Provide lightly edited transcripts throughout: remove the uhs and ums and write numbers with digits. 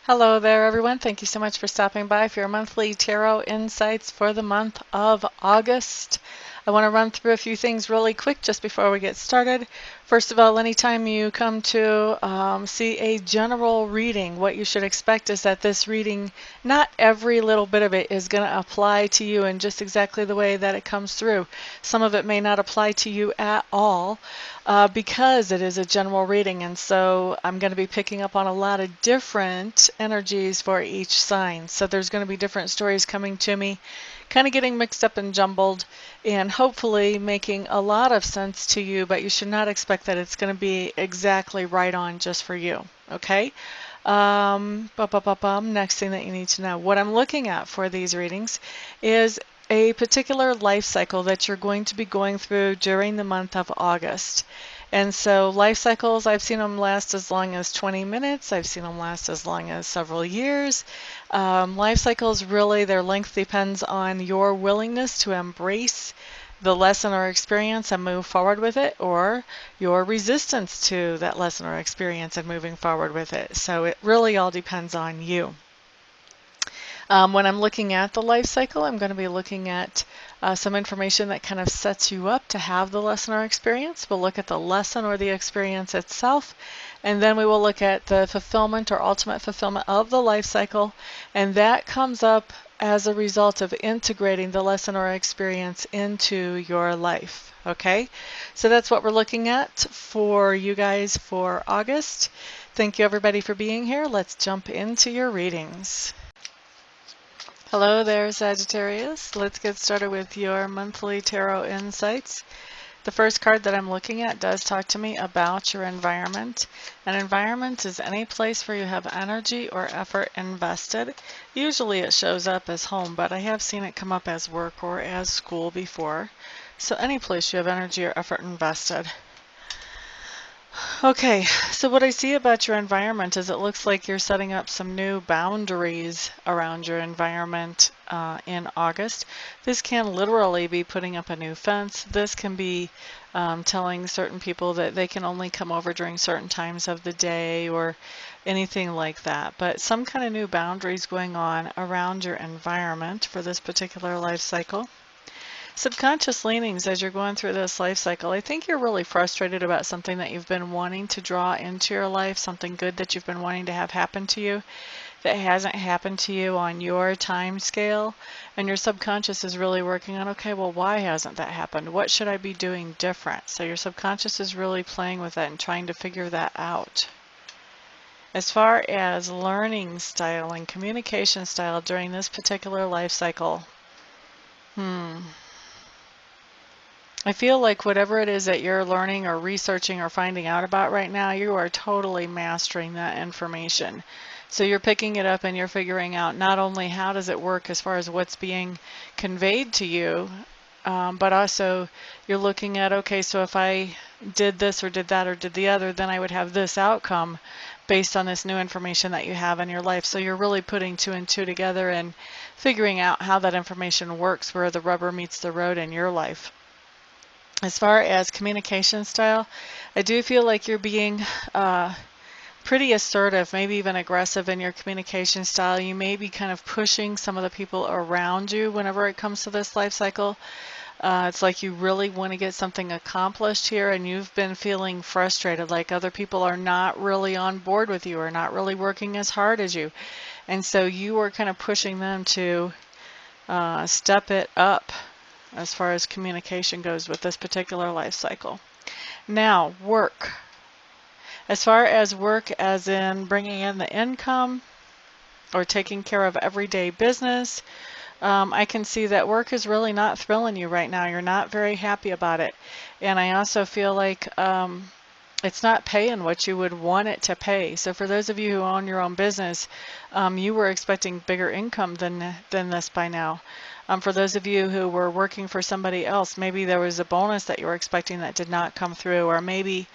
Hello there, everyone. Thank you so much for stopping by for your monthly tarot insights for the month of August. I want to run through a few things really quick just before we get started. First of all, anytime you come to see a general reading, what you should expect is that this reading, not every little bit of it is going to apply to you in just exactly the way that it comes through. Some of it may not apply to you at all. Because it is a general reading, and so I'm going to be picking up on a lot of different energies for each sign. So there's going to be different stories coming to me, kind of getting mixed up and jumbled, and hopefully making a lot of sense to you, but you should not expect that it's going to be exactly right on just for you, okay? Next thing that you need to know. What I'm looking at for these readings is a particular life cycle that you're going to be going through during the month of August. And so life cycles, I've seen them last as long as 20 minutes. I've seen them last as long as several years. Life cycles, really, their length depends on your willingness to embrace the lesson or experience and move forward with it, or your resistance to that lesson or experience and moving forward with it. So it really all depends on you. When I'm looking at the life cycle, I'm going to be looking at some information that kind of sets you up to have the lesson or experience. We'll look at the lesson or the experience itself, and then we will look at the fulfillment or ultimate fulfillment of the life cycle, and that comes up as a result of integrating the lesson or experience into your life. Okay, so that's what we're looking at for you guys for August. Thank you everybody for being here. Let's jump into your readings. Hello there, Sagittarius. Let's get started with your monthly tarot insights. The first card that I'm looking at does talk to me about your environment. An environment is any place where you have energy or effort invested. Usually it shows up as home, but I have seen it come up as work or as school before. So any place you have energy or effort invested. Okay, so what I see about your environment is it looks like you're setting up some new boundaries around your environment in August. This can literally be putting up a new fence. This can be telling certain people that they can only come over during certain times of the day or anything like that. But some kind of new boundaries going on around your environment for this particular life cycle. Subconscious leanings as you're going through this life cycle. I think you're really frustrated about something that you've been wanting to draw into your life, something good that you've been wanting to have happen to you that hasn't happened to you on your time scale. And your subconscious is really working on, okay, well, why hasn't that happened? What should I be doing different? So your subconscious is really playing with that and trying to figure that out. As far as learning style and communication style during this particular life cycle, I feel like whatever it is that you're learning or researching or finding out about right now, you are totally mastering that information. So you're picking it up and you're figuring out not only how does it work as far as what's being conveyed to you, but also you're looking at, okay, so if I did this or did that or did the other, then I would have this outcome based on this new information that you have in your life. So you're really putting two and two together and figuring out how that information works, where the rubber meets the road in your life. As far as communication style, I do feel like you're being pretty assertive, maybe even aggressive in your communication style. You may be kind of pushing some of the people around you whenever it comes to this life cycle. It's like you really want to get something accomplished here, and you've been feeling frustrated, like other people are not really on board with you or not really working as hard as you. And so you are kind of pushing them to step it up as far as communication goes with this particular life cycle. Now, work. As far as work as in bringing in the income or taking care of everyday business, I can see that work is really not thrilling you right now. You're not very happy about it. And I also feel like it's not paying what you would want it to pay. So for those of you who own your own business, you were expecting bigger income than this by now. For those of you who were working for somebody else, maybe there was a bonus that you were expecting that did not come through, or maybe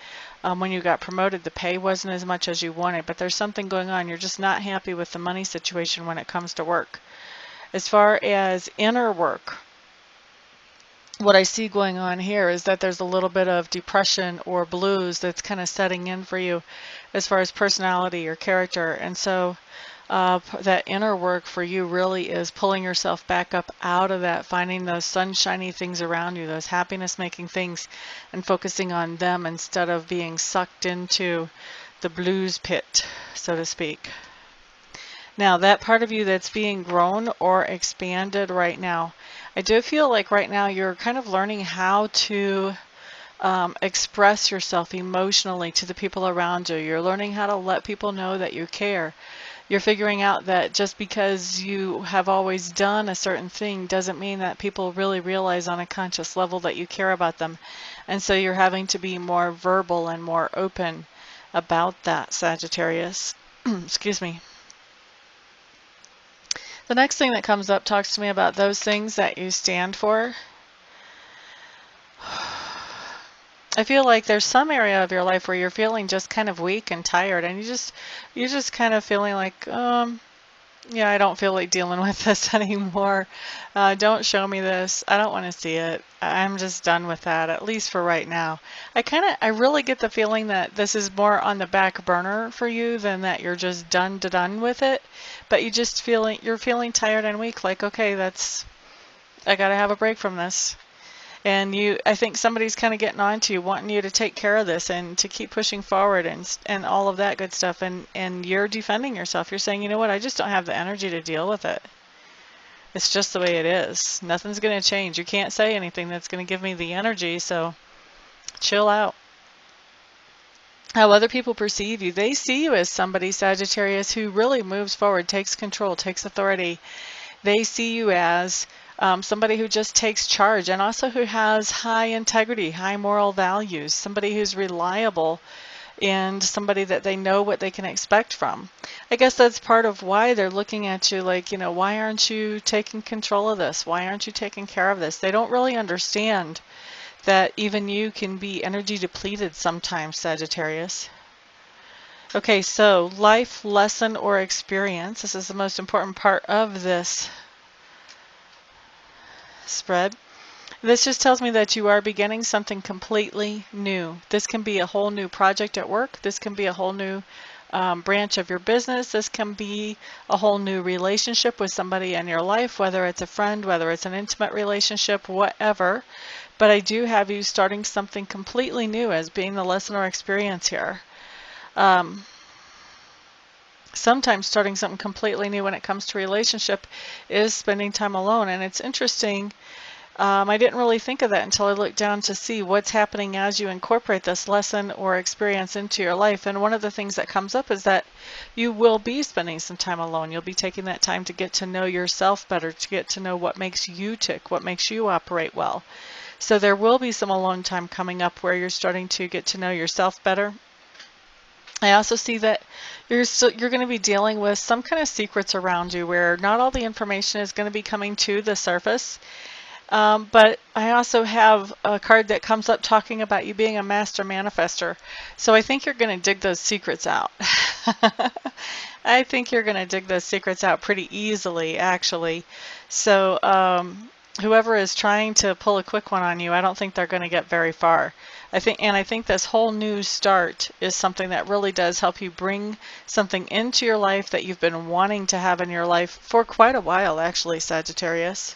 when you got promoted, the pay wasn't as much as you wanted, but there's something going on. You're just not happy with the money situation when it comes to work. As far as inner work, what I see going on here is that there's a little bit of depression or blues that's kind of setting in for you as far as personality or character. And so that inner work for you really is pulling yourself back up out of that, finding those sunshiny things around you, those happiness making things, and focusing on them instead of being sucked into the blues pit, so to speak. Now, that part of you that's being grown or expanded right now, I do feel like right now you're kind of learning how to express yourself emotionally to the people around you. You're learning how to let people know that you care. You're figuring out that just because you have always done a certain thing doesn't mean that people really realize on a conscious level that you care about them. And so you're having to be more verbal and more open about that, Sagittarius. Excuse me. The next thing that comes up talks to me about those things that you stand for. I feel like there's some area of your life where you're feeling just kind of weak and tired, and you're just kind of feeling like, yeah, I don't feel like dealing with this anymore. Don't show me this. I don't want to see it. I'm just done with that, at least for right now. I really get the feeling that this is more on the back burner for you than that you're just done with it. But you're feeling tired and weak, like, okay, I gotta have a break from this. And I think somebody's kind of getting on to you, wanting you to take care of this and to keep pushing forward and all of that good stuff. And you're defending yourself. You're saying, you know what, I just don't have the energy to deal with it. It's just the way it is. Nothing's going to change. You can't say anything that's going to give me the energy, so chill out. How other people perceive you, they see you as somebody, Sagittarius, who really moves forward, takes control, takes authority. They see you as somebody who just takes charge and also who has high integrity, high moral values, somebody who's reliable and somebody that they know what they can expect from. I guess that's part of why they're looking at you like, you know, why aren't you taking control of this? Why aren't you taking care of this? They don't really understand that even you can be energy depleted sometimes, Sagittarius. Okay, so life lesson or experience. This is the most important part of this spread. This just tells me that you are beginning something completely new. This can be a whole new project at work. This can be a whole new branch of your business. This can be a whole new relationship with somebody in your life, whether it's a friend, whether it's an intimate relationship, whatever. But I do have you starting something completely new as being the lesson or experience here. Sometimes starting something completely new when it comes to relationship is spending time alone. And it's interesting. I didn't really think of that until I looked down to see what's happening as you incorporate this lesson or experience into your life. And one of the things that comes up is that you will be spending some time alone. You'll be taking that time to get to know yourself better, to get to know what makes you tick, what makes you operate well. So there will be some alone time coming up where you're starting to get to know yourself better. I also see that you're going to be dealing with some kind of secrets around you where not all the information is going to be coming to the surface. But I also have a card that comes up talking about you being a master manifester. So I think you're going to dig those secrets out. I think you're going to dig those secrets out pretty easily, actually. So whoever is trying to pull a quick one on you, I don't think they're going to get very far. I think this whole new start is something that really does help you bring something into your life that you've been wanting to have in your life for quite a while, actually, Sagittarius.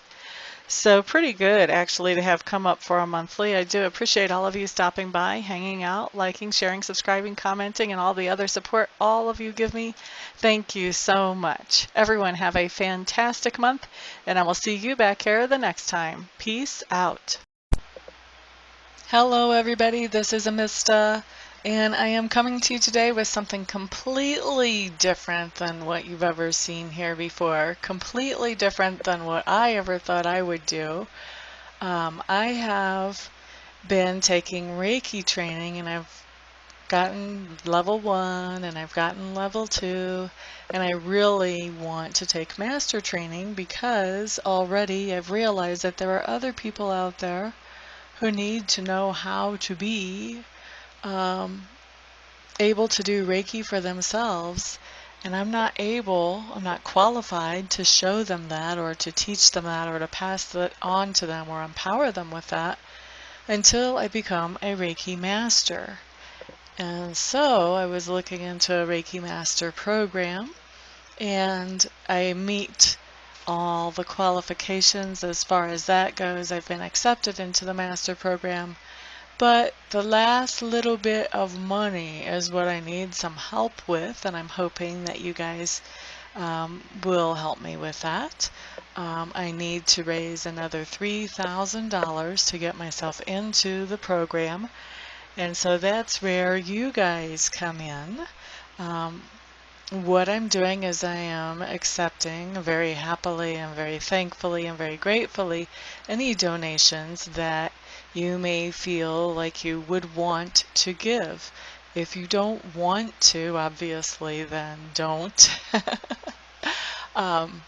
So pretty good, actually, to have come up for a monthly. I do appreciate all of you stopping by, hanging out, liking, sharing, subscribing, commenting, and all the other support all of you give me. Thank you so much. Everyone have a fantastic month, and I will see you back here the next time. Peace out. Hello, everybody. This is Amista, and I am coming to you today with something completely different than what you've ever seen here before. Completely different than what I ever thought I would do. I have been taking Reiki training, and I've gotten level 1 and I've gotten level 2, and I really want to take master training because already I've realized that there are other people out there who need to know how to be able to do Reiki for themselves, and I'm not qualified to show them that or to teach them that or to pass that on to them or empower them with that until I become a Reiki master. And so I was looking into a Reiki master program, and I meet all the qualifications as far as that goes. I've been accepted into the master program, but the last little bit of money is what I need some help with, and I'm hoping that you guys will help me with that. I need to raise another $3,000 to get myself into the program, and so that's where you guys come in. Um, what I'm doing is I am accepting very happily and very thankfully and very gratefully any donations that you may feel like you would want to give. If you don't want to, obviously, then don't. um,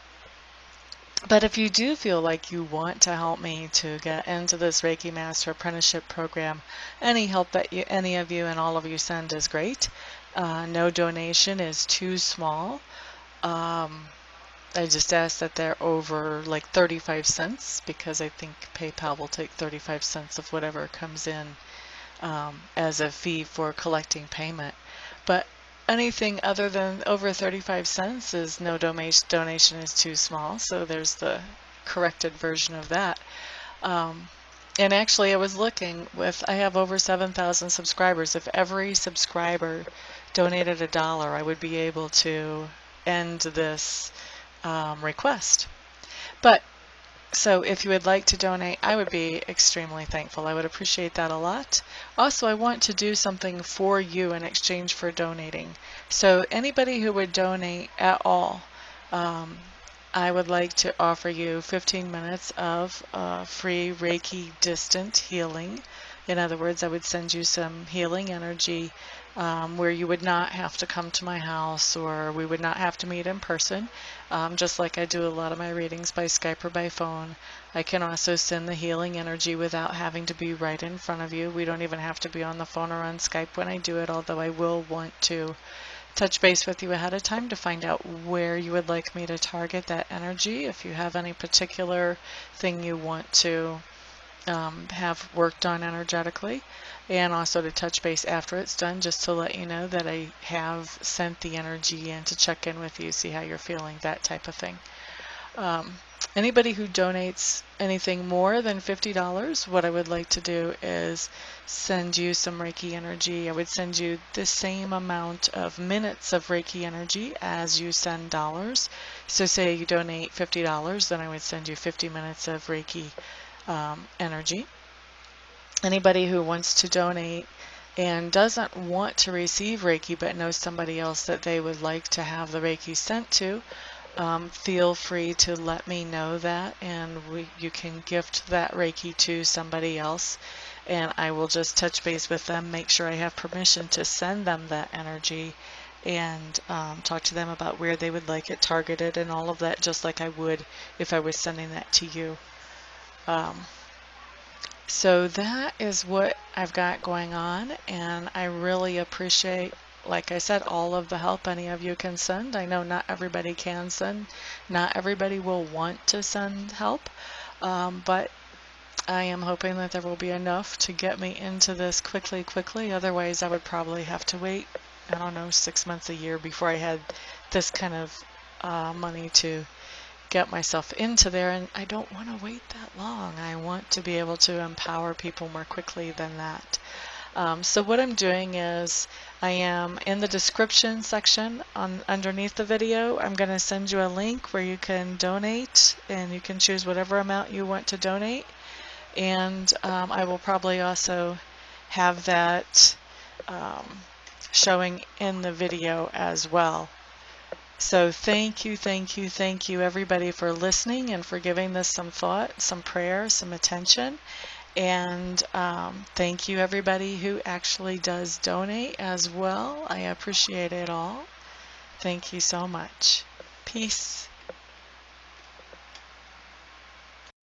but if you do feel like you want to help me to get into this Reiki Master Apprenticeship Program, any help that any of you and all of you send is great. No donation is too small. I just ask that they're over like 35 cents because I think PayPal will take 35 cents of whatever comes in as a fee for collecting payment. But anything other than over 35 cents is no donation is too small. So there's the corrected version of that. And actually I was looking I have over 7,000 subscribers. If every subscriber donated $1, I would be able to end this request. But so if you would like to donate, I would be extremely thankful. I would appreciate that a lot. Also, I want to do something for you in exchange for donating. So anybody who would donate at all, I would like to offer you 15 minutes of free Reiki distant healing. In other words, I would send you some healing energy where you would not have to come to my house, or we would not have to meet in person, just like I do a lot of my readings by Skype or by phone. I can also send the healing energy without having to be right in front of you. We don't even have to be on the phone or on Skype when I do it, although I will want to touch base with you ahead of time to find out where you would like me to target that energy. If you have any particular thing you want to have worked on energetically, and also to touch base after it's done just to let you know that I have sent the energy in to check in with you, see how you're feeling, that type of thing. Anybody who donates anything more than $50, what I would like to do is send you some Reiki energy. I would send you the same amount of minutes of Reiki energy as you send dollars. So say you donate $50, then I would send you 50 minutes of Reiki energy. Anybody who wants to donate and doesn't want to receive Reiki but knows somebody else that they would like to have the Reiki sent to, feel free to let me know that, and you can gift that Reiki to somebody else, and I will just touch base with them, make sure I have permission to send them that energy, and talk to them about where they would like it targeted and all of that, just like I would if I was sending that to you. So that is what I've got going on, and I really appreciate, like I said, all of the help any of you can send. I know not everybody can send, not everybody will want to send help, but I am hoping that there will be enough to get me into this quickly. Otherwise, I would probably have to wait, I don't know, 6 months, a year before I had this kind of money to get myself into there, and I don't want to wait that long. I want to be able to empower people more quickly than that. So what I'm doing is I am in the description section underneath the video. I'm going to send you a link where you can donate, and you can choose whatever amount you want to donate, and I will probably also have that showing in the video as well. So thank you everybody for listening and for giving this some thought, some prayer, some attention. And thank you everybody who actually does donate as well. I appreciate it all. Thank you so much. Peace.